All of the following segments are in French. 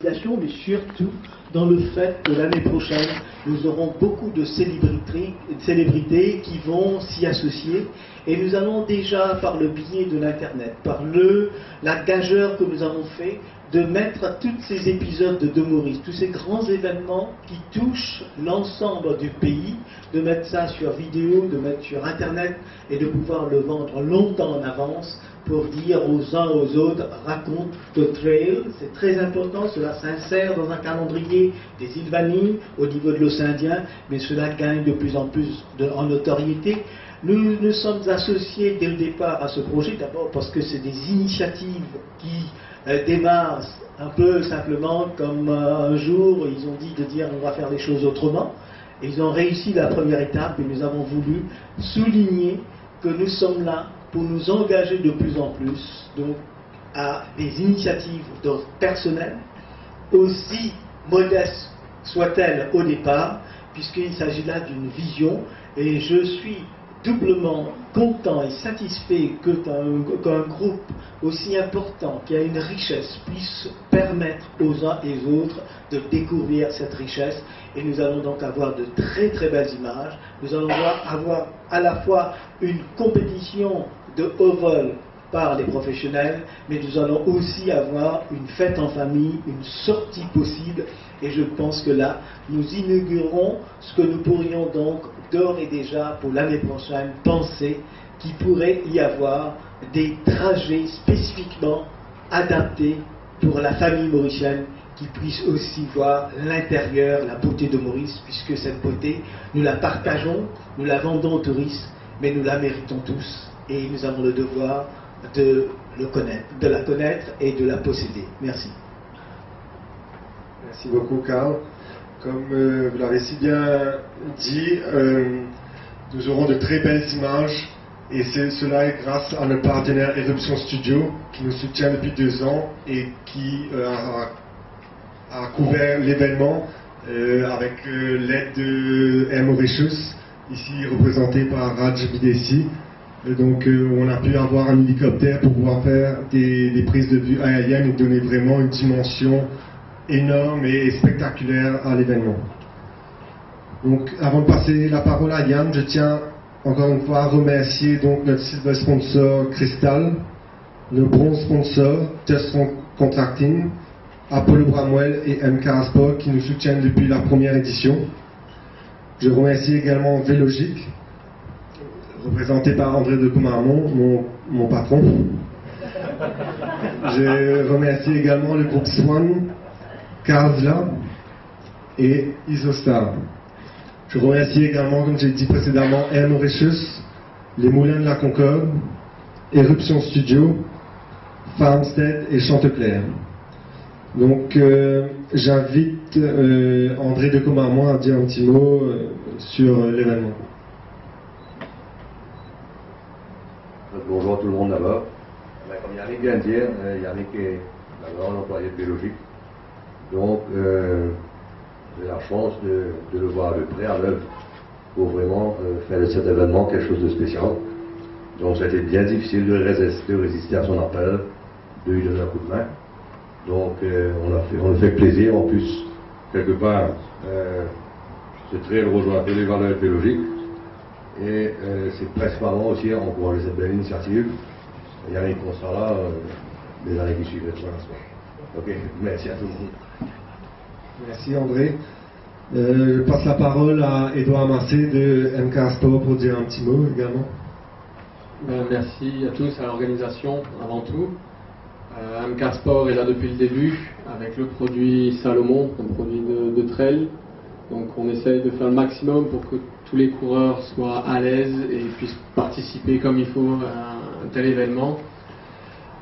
l'organisation, mais surtout dans le fait que l'année prochaine, nous aurons beaucoup de célébrités qui vont s'y associer. Et nous allons déjà, par le biais de l'Internet, par la gageure que nous avons fait, de mettre tous ces épisodes de Maurice, tous ces grands événements qui touchent l'ensemble du pays, de mettre ça sur vidéo, de mettre sur Internet et de pouvoir le vendre longtemps en avance pour dire aux uns aux autres, raconte The Trail, c'est très important, cela s'insère dans un calendrier des îles Vanille au niveau de l'océan Indien, mais cela gagne de plus en plus en notoriété. Nous nous sommes associés dès le départ à ce projet, d'abord parce que c'est des initiatives qui démarrent un peu simplement comme un jour ils ont dit de dire on va faire les choses autrement. Et ils ont réussi la première étape et nous avons voulu souligner que nous sommes là pour nous engager de plus en plus donc, à des initiatives d'ordre personnel, aussi modestes soient-elles au départ, puisqu'il s'agit là d'une vision, et je suis doublement content et satisfait qu'un groupe aussi important, qui a une richesse, puisse permettre aux uns et aux autres de découvrir cette richesse. Et nous allons donc avoir de très très belles images. Nous allons avoir à la fois une compétition de haut vol par les professionnels, mais nous allons aussi avoir une fête en famille, une sortie possible, et je pense que là, nous inaugurons ce que nous pourrions donc d'ores et déjà pour l'année prochaine penser qu'il pourrait y avoir des trajets spécifiquement adaptés pour la famille mauricienne qui puisse aussi voir l'intérieur, la beauté de Maurice, puisque cette beauté, nous la partageons, nous la vendons aux touristes, mais nous la méritons tous, et nous avons le devoir de la connaître et de la posséder. Merci. Merci beaucoup, Carl. Comme vous l'avez si bien dit, nous aurons de très belles images, et cela est grâce à notre partenaire Eruption Studio qui nous soutient depuis 2 ans et qui a couvert l'événement avec l'aide de Air Mauritius, ici représenté par Raj Videsi. Et donc on a pu avoir un hélicoptère pour pouvoir faire des prises de vue aériennes et donner vraiment une dimension énorme et spectaculaire à l'événement. Donc avant de passer la parole à Yann, je tiens encore une fois à remercier donc notre silver sponsor Crystal, nos bronze sponsors Just Contracting, Apollo Bramwell et MK Sport qui nous soutiennent depuis la première édition. Je remercie également Vélogique, représenté par André de Coumarmont, mon patron. Je remercie également le groupe Swan, Karsla et Isostar. Je remercie également, comme j'ai dit précédemment, Air Mauritius, les Moulins de la Concorde, Eruption Studio, Farmstead et Chanteclair. Donc j'invite André de Coumarmont à dire un petit mot sur l'événement. Bonjour à tout le monde d'abord. Comme Yannick vient de dire, Yannick est d'abord un employé de Vélogique. Donc, j'ai la chance de le voir de près à l'œuvre pour vraiment faire de cet événement quelque chose de spécial. Donc, ça a été bien difficile de résister à son appel, de lui donner un coup de main. Donc, on le fait plaisir. En plus, quelque part, ce trail rejoint un peu les valeurs biologiques. Et c'est principalement aussi à encourager cette belle initiative. Il y a une constat là, des années qui suivent. Ok, merci à tout le monde. Merci André. Je passe la parole à Edouard Massé de MK Sport pour dire un petit mot également. Merci à tous, à l'organisation avant tout. MK Sport est là depuis le début avec le produit Salomon, un produit de trail. Donc on essaye de faire le maximum pour que tous les coureurs soient à l'aise et puissent participer comme il faut à un tel événement.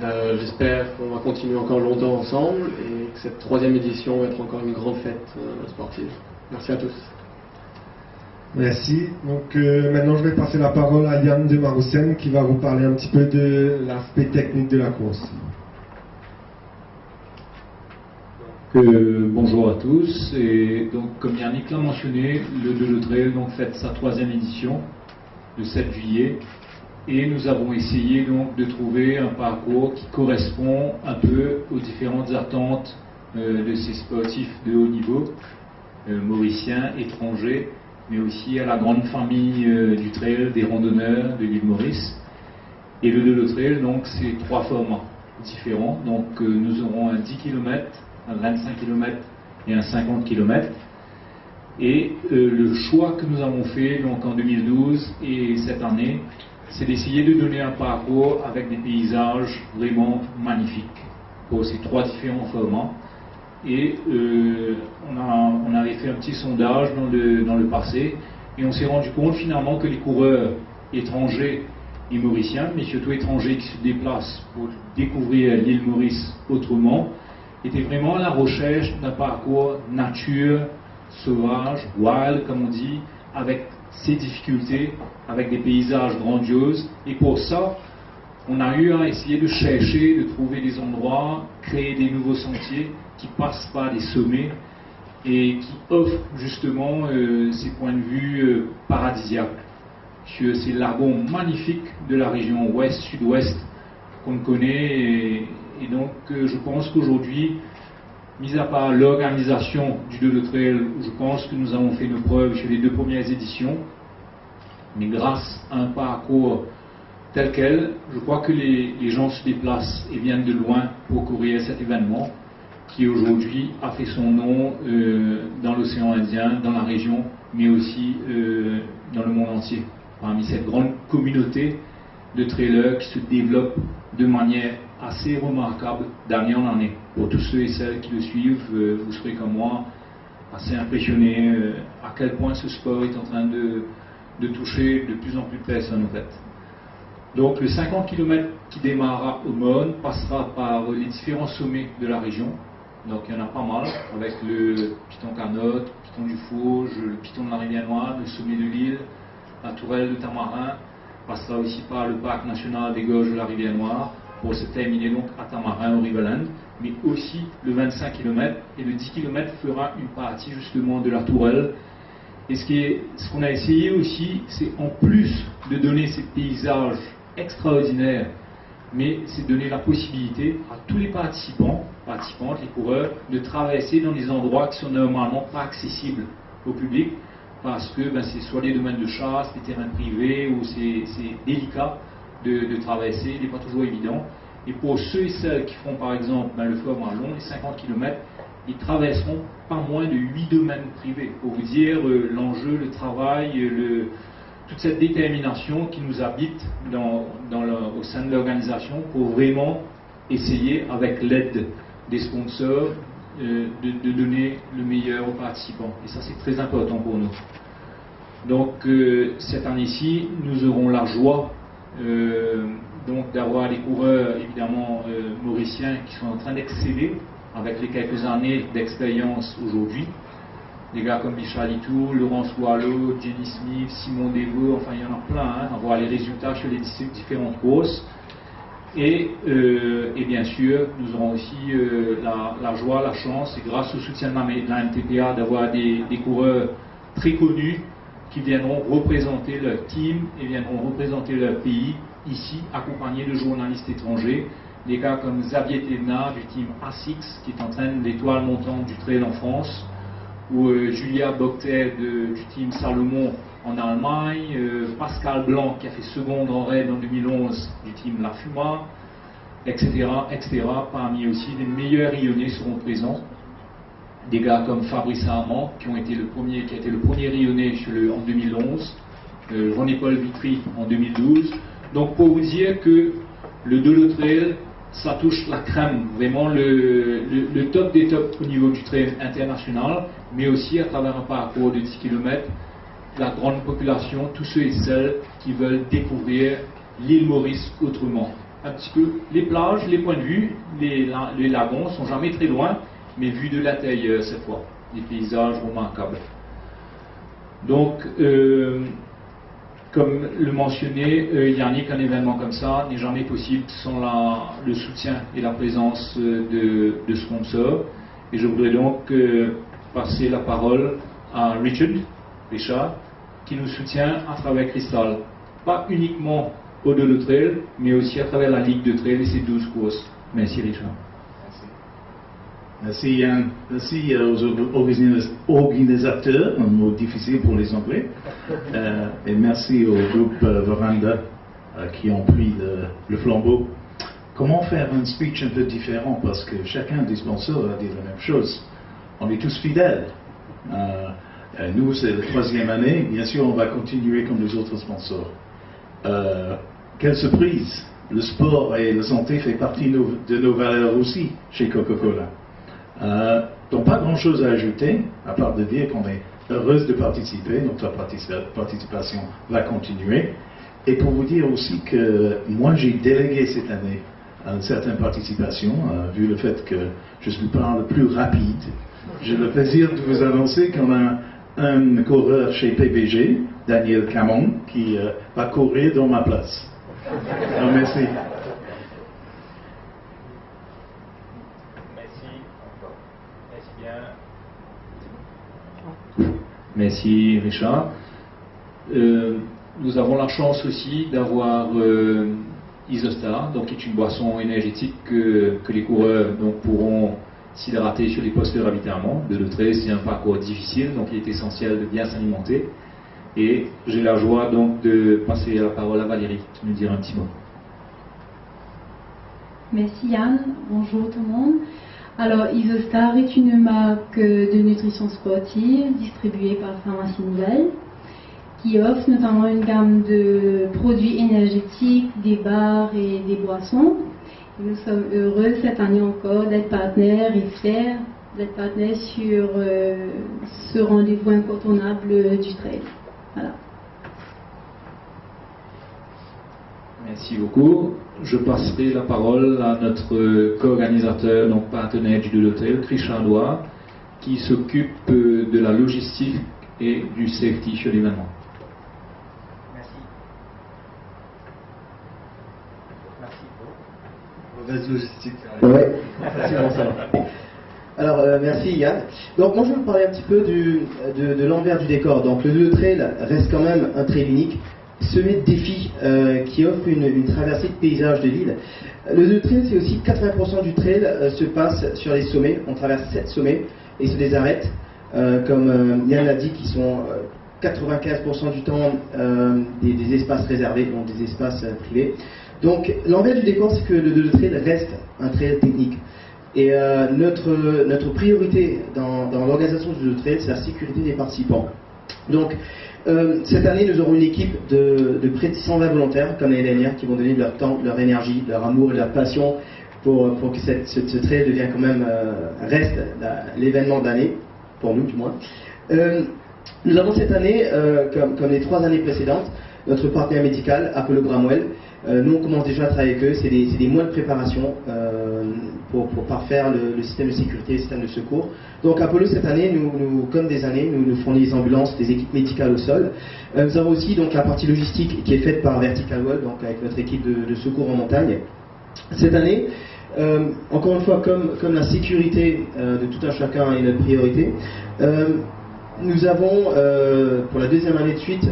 J'espère qu'on va continuer encore longtemps ensemble et que cette 3e édition va être encore une grande fête sportive. Merci à tous. Merci. Donc maintenant je vais passer la parole à Yann de Maroussen qui va vous parler un petit peu de l'aspect technique de la course. Bonjour à tous, et donc comme Yannick l'a mentionné, le Trail donc fête sa 3e édition le 7 juillet et nous avons essayé donc de trouver un parcours qui correspond un peu aux différentes attentes de ces sportifs de haut niveau, mauriciens, étrangers, mais aussi à la grande famille du trail, des randonneurs de l'île Maurice. Et le Delo Trail, donc, c'est 3 formats différents. Donc, nous aurons un 10 km, un 25 km et un 50 km. Et le choix que nous avons fait donc, en 2012 et cette année, c'est d'essayer de donner un parcours avec des paysages vraiment magnifiques pour ces 3 différents formats. Et on avait fait un petit sondage dans le passé et on s'est rendu compte finalement que les coureurs étrangers et mauriciens, mais surtout étrangers qui se déplacent pour découvrir l'île Maurice autrement, étaient vraiment à la recherche d'un parcours nature, sauvage, wild comme on dit, avec ses difficultés, avec des paysages grandioses. Et pour ça, on a eu à essayer de chercher, de trouver des endroits, créer des nouveaux sentiers qui passent par des sommets et qui offrent justement ces points de vue paradisiaques. C'est l'argon magnifique de la région ouest-sud-ouest qu'on connaît et donc je pense qu'aujourd'hui, mis à part l'organisation du Delo Trail, je pense que nous avons fait nos preuves sur les 2 premières éditions, mais grâce à un parcours tel quel, je crois que les gens se déplacent et viennent de loin pour courir cet événement qui aujourd'hui a fait son nom dans l'océan Indien, dans la région, mais aussi dans le monde entier. Parmi cette grande communauté de trailers qui se développe de manière assez remarquable d'année en année. Pour tous ceux et celles qui le suivent, vous serez comme moi assez impressionnés à quel point ce sport est en train de toucher de plus en plus de personnes en fait. Donc le 50 km qui démarrera au Mon passera par les différents sommets de la région. Donc il y en a pas mal, avec le Piton Canotte, le Piton du Fauge, le Piton de la Rivière Noire, le sommet de l'île, la tourelle de Tamarin, passera aussi par le parc national des Gorges de la Rivière Noire, pour se terminer donc à Tamarin au Riverland, mais aussi le 25 km, et le 10 km fera une partie justement de la tourelle. Et ce qu'on a essayé aussi, c'est en plus de donner ces paysages extraordinaires, mais c'est donner la possibilité à tous les participantes, les coureurs, de traverser dans des endroits qui sont normalement pas accessibles au public, parce que c'est soit des domaines de chasse, des terrains privés, où c'est délicat de traverser, il n'est pas toujours évident. Et pour ceux et celles qui feront par exemple le format long, les 50 km, ils traverseront pas moins de 8 domaines privés. Pour vous dire l'enjeu, le travail, toute cette détermination qui nous habite au sein de l'organisation pour vraiment essayer, avec l'aide des sponsors, de donner le meilleur aux participants. Et ça, c'est très important pour nous. Donc, cette année-ci, nous aurons la joie donc d'avoir des coureurs, évidemment, mauriciens qui sont en train d'exceller avec les quelques années d'expérience aujourd'hui. Des gars comme Michel Itou, Laurence Boileau, Jenny Smith, Simon Devaux, enfin il y en a plein, à voir les résultats sur les différentes courses. Et bien sûr, nous aurons aussi la joie, la chance, et grâce au soutien de la MTPA, d'avoir des coureurs très connus qui viendront représenter leur team et viendront représenter leur pays ici, accompagnés de journalistes étrangers. Des gars comme Xavier Thévenard du team A6, qui est en train d'étoile montante du trail en France, ou Julia Bocter du team Salomon en Allemagne, Pascal Blanc qui a fait seconde en raid en 2011 du team La Fuma, etc., etc. Parmi aussi les meilleurs rayonnés seront présents. Des gars comme Fabrice Armand qui a été le premier rayonné en 2011, Jean-Paul Vitry en 2012. Donc pour vous dire que le Delo Trail, ça touche la crème, vraiment le top des tops au niveau du trail international, mais aussi à travers un parcours de 10 km, la grande population, tous ceux et celles qui veulent découvrir l'île Maurice autrement. Un petit peu les plages, les points de vue, les lagons sont jamais très loin, mais vus de l'intérieur cette fois, des paysages remarquables. Donc, comme le mentionnait Yannick, un événement comme ça n'est jamais possible sans le soutien et la présence de sponsors. Et je voudrais donc passer la parole à Richard, qui nous soutient à travers Crystal. Pas uniquement au Delo Trail, mais aussi à travers la Ligue de Trail et ses 12 courses. Merci Richard. Merci. Merci Yann. Merci aux organisateurs, un mot difficile pour les Anglais. Et merci au groupe Veranda qui ont pris le flambeau. Comment faire un speech un peu différent? Parce que chacun des sponsors a dit la même chose. On est tous fidèles. Nous, c'est la 3e année. Bien sûr, on va continuer comme les autres sponsors. Quelle surprise! Le sport et la santé fait partie de nos valeurs aussi chez Coca-Cola. Donc pas grand-chose à ajouter, à part de dire qu'on est heureuse de participer, notre participation va continuer. Et pour vous dire aussi que moi j'ai délégué cette année à une certaine participation, vu le fait que je suis le plus rapide. J'ai le plaisir de vous annoncer qu'on a un coureur chez PPG, Daniel Camon, qui va courir dans ma place. Alors, merci. Merci Richard. Nous avons la chance aussi d'avoir Isostar, donc qui est une boisson énergétique que les coureurs donc, pourront s'hydrater sur les postes de ravitaillement. De l'autre, c'est un parcours difficile, donc il est essentiel de bien s'alimenter. Et j'ai la joie donc de passer la parole à Valérie qui nous dira un petit mot. Merci Yann, bonjour tout le monde. Alors Isostar est une marque de nutrition sportive distribuée par Pharmacie Nouvelle qui offre notamment une gamme de produits énergétiques, des bars et des boissons. Et nous sommes heureux cette année encore d'être partenaires et fiers d'être partenaires sur ce rendez-vous incontournable du trail. Voilà. Merci beaucoup. Je passerai la parole à notre co-organisateur, donc partenaire du Dodo Trail, Richard Loire, qui s'occupe de la logistique et du safety sur l'événement. Merci. Mauvaise logistique. Ouais, c'est bon ça. Alors, merci Yann. Donc, moi je vais vous parler un petit peu de l'envers du décor. Donc, le Dodo Trail reste quand même un trail unique, semé de défis qui offre une traversée de paysages de l'île. Le Dodo Trail, c'est aussi 80% du trail se passe sur les sommets. On traverse 7 sommets et c'est des arêtes, comme Yann l'a dit, qui sont 95% du temps des espaces réservés, donc des espaces privés. Donc, l'envers du décor, c'est que le Dodo Trail reste un trail technique. Et notre priorité dans l'organisation du Dodo Trail, c'est la sécurité des participants. Donc, cette année, nous aurons une équipe de près de 120 volontaires, comme l'année dernière, qui vont donner de leur temps, de leur énergie, de leur amour et de leur passion pour que ce trail devienne quand même, reste l'événement de l'année, pour nous du moins. Nous avons cette année, comme les 3 années précédentes, notre partenaire médical, Apollo Bramwell. Nous, on commence déjà à travailler avec eux. C'est des mois de préparation pour parfaire le système de sécurité et le système de secours. Donc, Apollo, cette année, comme des années, nous fournit des ambulances, des équipes médicales au sol. Nous avons aussi donc, la partie logistique qui est faite par Vertical Wall, donc avec notre équipe de secours en montagne. Cette année, encore une fois, comme la sécurité de tout un chacun est notre priorité, nous avons, pour la 2e année de suite,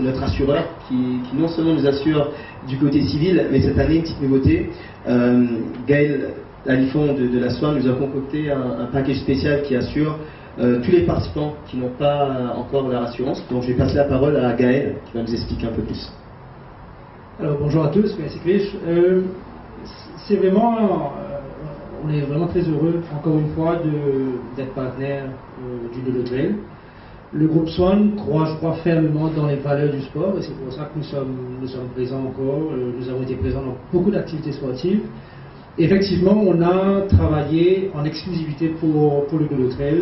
notre assureur qui non seulement nous assure du côté civil, mais cette année, une petite nouveauté, Gaël Alifon de la SWAM nous a concocté un package spécial qui assure tous les participants qui n'ont pas encore leur assurance. Donc je vais passer la parole à Gaël qui va nous expliquer un peu plus. Alors bonjour à tous, merci Chris. C'est vraiment, on est vraiment très heureux encore une fois d'être partenaire du Dodo Trail. Le groupe SWAM croit, je crois, fermement dans les valeurs du sport et c'est pour ça que nous sommes présents encore. Nous avons été présents dans beaucoup d'activités sportives. Effectivement, on a travaillé en exclusivité pour le Dodo Trail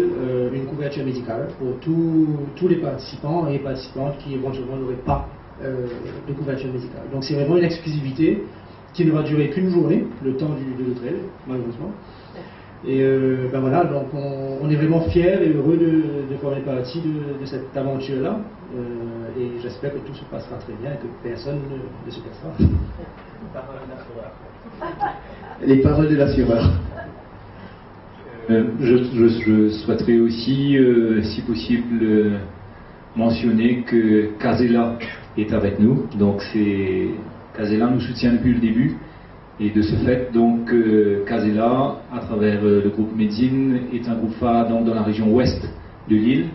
une couverture médicale pour tous les participants et participantes qui éventuellement n'auraient pas de couverture médicale. Donc c'est vraiment une exclusivité qui ne va durer qu'une journée, le temps du Dodo Trail, malheureusement. Et ben voilà, donc on est vraiment fiers et heureux de former partie de cette aventure-là. Et j'espère que tout se passera très bien et que personne ne se cassera. Les paroles de l'assureur. Je souhaiterais aussi, si possible, mentionner que Casella est avec nous. Donc Casella nous soutient depuis le début Et de ce fait, donc, Casella, à travers le groupe Médine, est un groupe phare donc, dans la région ouest de l'île,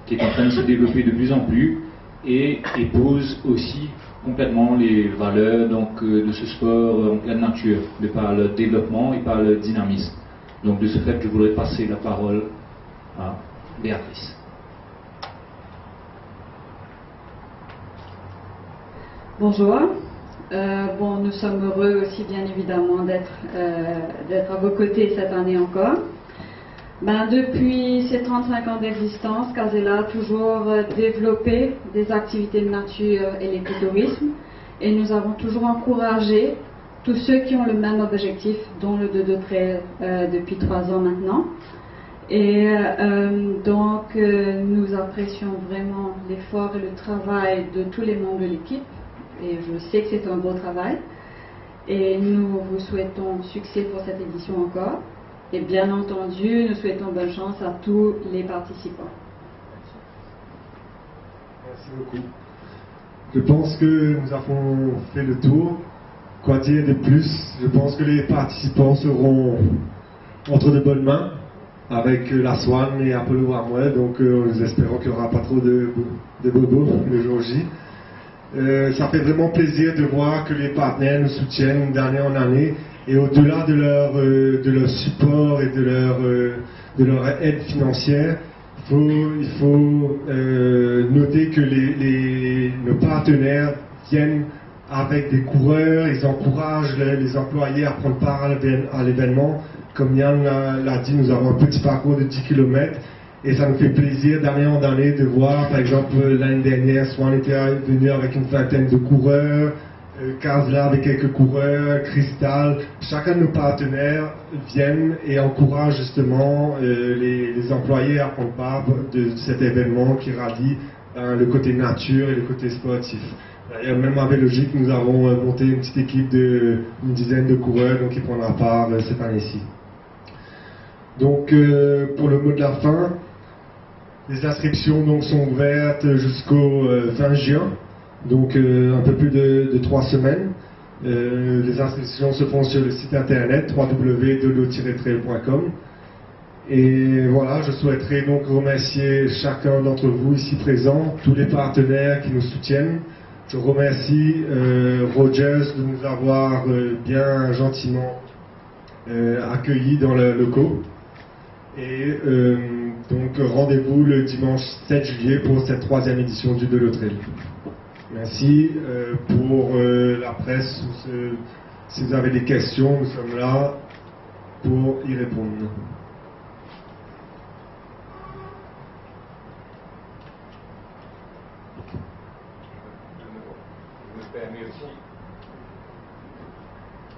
qui est en train de se développer de plus en plus et pose aussi complètement les valeurs donc, de ce sport en pleine nature, de par le développement et par le dynamisme. Donc de ce fait, je voudrais passer la parole à Béatrice. Bonjour. Nous sommes heureux aussi bien évidemment d'être à vos côtés cette année encore. Depuis ses 35 ans d'existence, Casella a toujours développé des activités de nature et l'écotourisme, et nous avons toujours encouragé tous ceux qui ont le même objectif, dont le 2-2 Trail depuis 3 ans maintenant. Et nous apprécions vraiment l'effort et le travail de tous les membres de l'équipe, et je sais que c'est un beau travail. Et nous vous souhaitons succès pour cette édition encore. Et bien entendu, nous souhaitons bonne chance à tous les participants. Merci beaucoup. Je pense que nous avons fait le tour. Quoi dire de plus? Je pense que les participants seront entre de bonnes mains avec la Swan et Apollo Armwell. Donc nous espérons qu'il n'y aura pas trop de bobos le jour J. Ça fait vraiment plaisir de voir que les partenaires nous soutiennent d'année en année. Et au-delà de leur support et de leur aide financière, il faut noter que nos partenaires viennent avec des coureurs, ils encouragent les employés à prendre part à l'événement. Comme Yann l'a dit, nous avons un petit parcours de 10 km et ça nous fait plaisir d'année en année de voir, par exemple, l'année dernière, Swan était venu avec une vingtaine de coureurs, Casella avec quelques coureurs, Crystal. Chacun de nos partenaires viennent et encouragent justement les employés à prendre part de cet événement qui rallie le côté nature et le côté sportif. Et même en Belgique, nous avons monté une petite équipe d'une dizaine de coureurs qui prendra part cette année-ci. Donc pour le mot de la fin, les inscriptions donc, sont ouvertes jusqu'au 20 juin. Donc un peu plus de 3 semaines. Les inscriptions se font sur le site internet www.dolo-trail.com. Et voilà, je souhaiterais donc remercier chacun d'entre vous ici présents, tous les partenaires qui nous soutiennent. Je remercie Rogers de nous avoir bien gentiment accueillis dans le locaux. Et donc rendez-vous le dimanche 7 juillet pour cette 3e édition du Dolo Trail. Merci pour la presse. Si vous avez des questions, nous sommes là pour y répondre.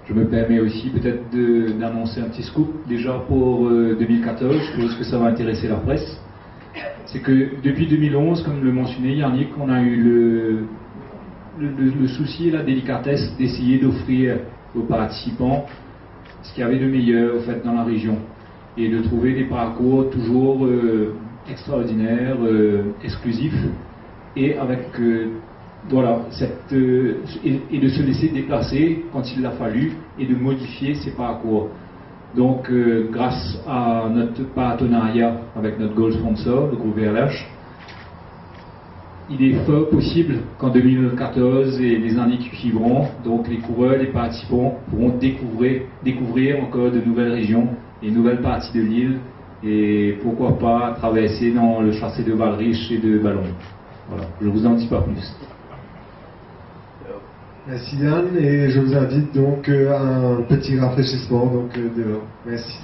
Je me permets aussi peut-être d'annoncer un petit scoop déjà pour 2014, je pense que ça va intéresser la presse. C'est que depuis 2011, comme le mentionnait Yannick, on a eu le souci et la délicatesse d'essayer d'offrir aux participants ce qu'il y avait de meilleur au fait, dans la région et de trouver des parcours toujours extraordinaires, exclusifs et avec voilà, et de se laisser déplacer quand il l'a fallu et de modifier ces parcours. Donc, grâce à notre partenariat avec notre gold sponsor, le groupe VLH, il est fort possible qu'en 2014 et les années qui suivront, donc les coureurs, les participants pourront découvrir encore de nouvelles régions et de nouvelles parties de l'île et pourquoi pas traverser dans le chassé de Valriche et de Ballon. Voilà, je ne vous en dis pas plus. Merci Yann, et je vous invite donc à un petit rafraîchissement donc dehors. Merci.